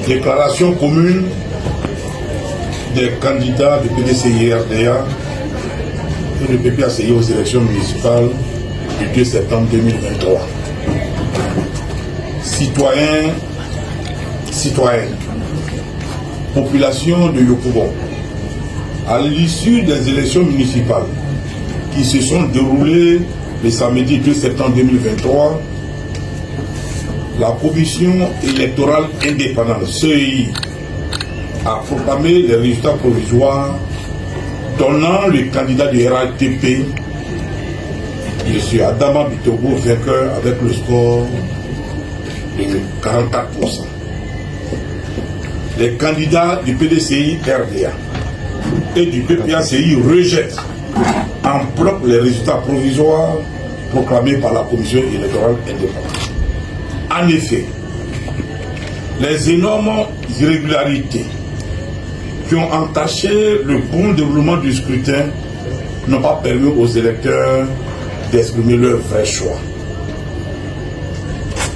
Déclaration commune des candidats du PDCI-RDA et du PPACI aux élections municipales du 2 septembre 2023. Citoyens, citoyennes, population de Yopougon, à l'issue des élections municipales qui se sont déroulées le samedi 2 septembre 2023, la commission électorale indépendante CEI a proclamé les résultats provisoires donnant le candidat du RATP, M. Adama Bitogo, vainqueur avec le score de 44%. Les candidats du PDCI RDA et du PPACI rejettent en bloc les résultats provisoires proclamés par la commission électorale indépendante. En effet, les énormes irrégularités qui ont entaché le bon déroulement du scrutin n'ont pas permis aux électeurs d'exprimer leur vrai choix.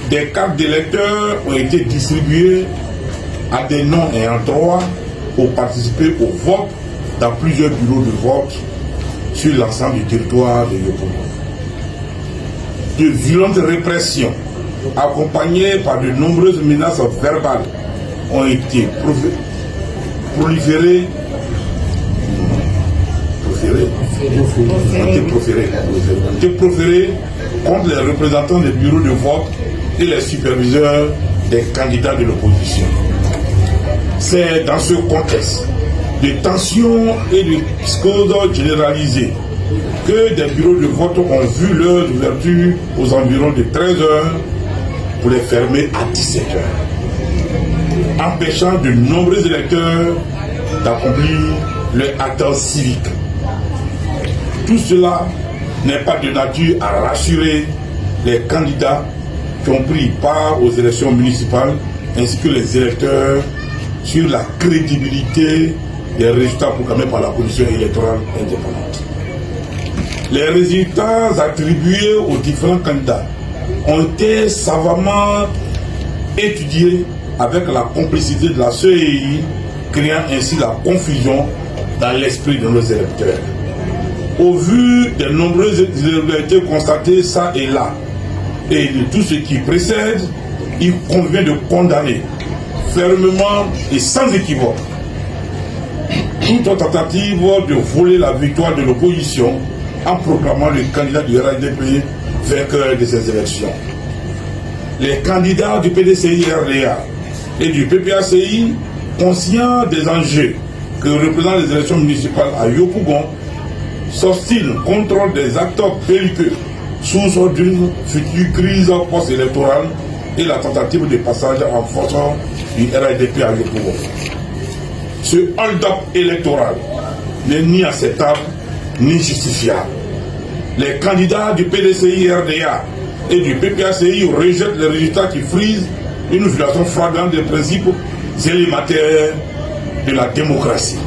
Des cartes d'électeurs ont été distribuées à des noms ayant droit pour participer au vote dans plusieurs bureaux de vote sur l'ensemble du territoire de Yopougon. De violentes répressions accompagnées par de nombreuses menaces verbales ont été proférées contre les représentants des bureaux de vote et les superviseurs des candidats de l'opposition. C'est dans ce contexte de tensions et de psychose généralisée que des bureaux de vote ont vu leur ouverture aux environs de 13 h pour les fermer à 17 h, empêchant de nombreux électeurs d'accomplir leur acte civique. Tout cela n'est pas de nature à rassurer les candidats qui ont pris part aux élections municipales ainsi que les électeurs sur la crédibilité des résultats proclamés par la commission électorale indépendante. Les résultats attribués aux différents candidats ont été savamment étudiés avec la complicité de la CEI, créant ainsi la confusion dans l'esprit de nos électeurs. Au vu des nombreuses irrégularités constatées ça et là, et de tout ce qui précède, il convient de condamner fermement et sans équivoque toute tentative de voler la victoire de l'opposition en proclamant le candidat du RADP vainqueur de ces élections. Les candidats du PDCI-RDA et du PPACI, conscients des enjeux que représentent les élections municipales à Yopougon, s'obstinent contre des acteurs belliqueux, source d'une future crise post-électorale et la tentative de passage en force du RADP à Yopougon. Ce hold-up électoral n'est ni acceptable ni justifiable. Les candidats du PDCI-RDA et du PPACI rejettent les résultats qui frisent une violation flagrante des principes élémentaires de la démocratie.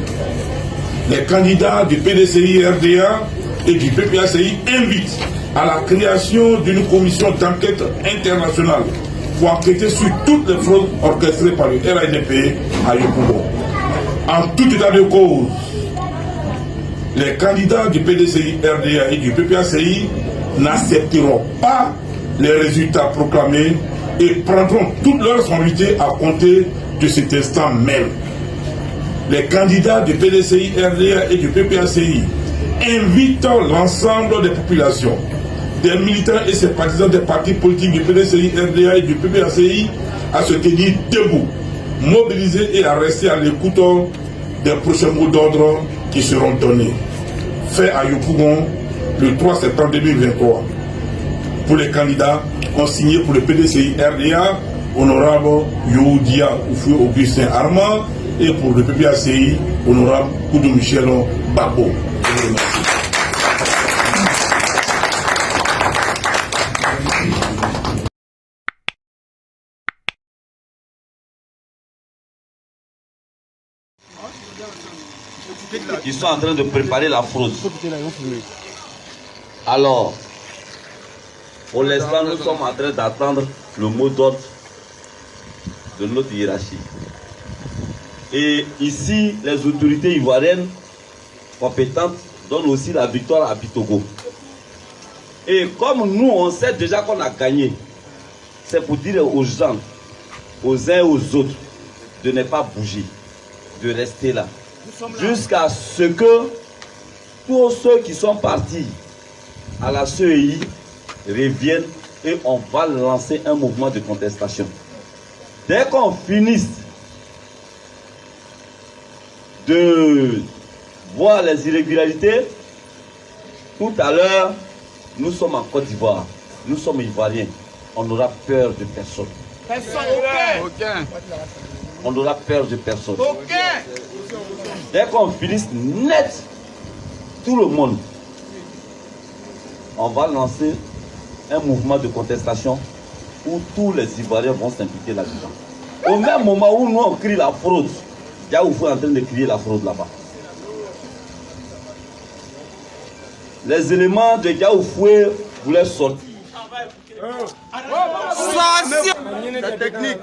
Les candidats du PDCI-RDA et du PPACI invitent à la création d'une commission d'enquête internationale pour enquêter sur toutes les fraudes orchestrées par le RADP à Yopougon. En tout état de cause, les candidats du PDCI-RDA et du PPACI n'accepteront pas les résultats proclamés et prendront toutes leurs responsabilités à compter de cet instant même. Les candidats du PDCI-RDA et du PPACI invitent l'ensemble des populations, des militants et sympathisants des partis politiques du PDCI-RDA et du PPACI à se tenir debout, mobilisés et à rester à l'écoute des prochains mots d'ordre qui seront donnés. Fait à Yopougon le 3 septembre 2023. Pour les candidats consignés pour le PDCI-RDA, honorable Youdia Oufou Augustin Armand, et pour le PPACI, honorable Koudou Michel Babo. Je vous remercie. Ils sont en train de préparer la fraude. Alors, pour l'instant, nous sommes en train d'attendre le mot d'ordre de notre hiérarchie. Et ici, les autorités ivoiriennes compétentes donnent aussi la victoire à Bitogo. Et comme nous, on sait déjà qu'on a gagné, c'est pour dire aux gens, aux uns et aux autres, de ne pas bouger, de rester là. Jusqu'à ce que tous ceux qui sont partis à la CEI reviennent et on va lancer un mouvement de contestation. Dès qu'on finisse de voir les irrégularités, tout à l'heure, nous sommes en Côte d'Ivoire, nous sommes Ivoiriens, on n'aura peur de personne. Aucun. On n'aura peur de personne. Dès qu'on finisse net, tout le monde, on va lancer un mouvement de contestation où tous les Ivoiriens vont s'impliquer là-dedans. Au même moment où nous on crie la fraude, Diaoufou est en train de crier la fraude là-bas. Les éléments de Diaoufoué voulaient sortir. La technique.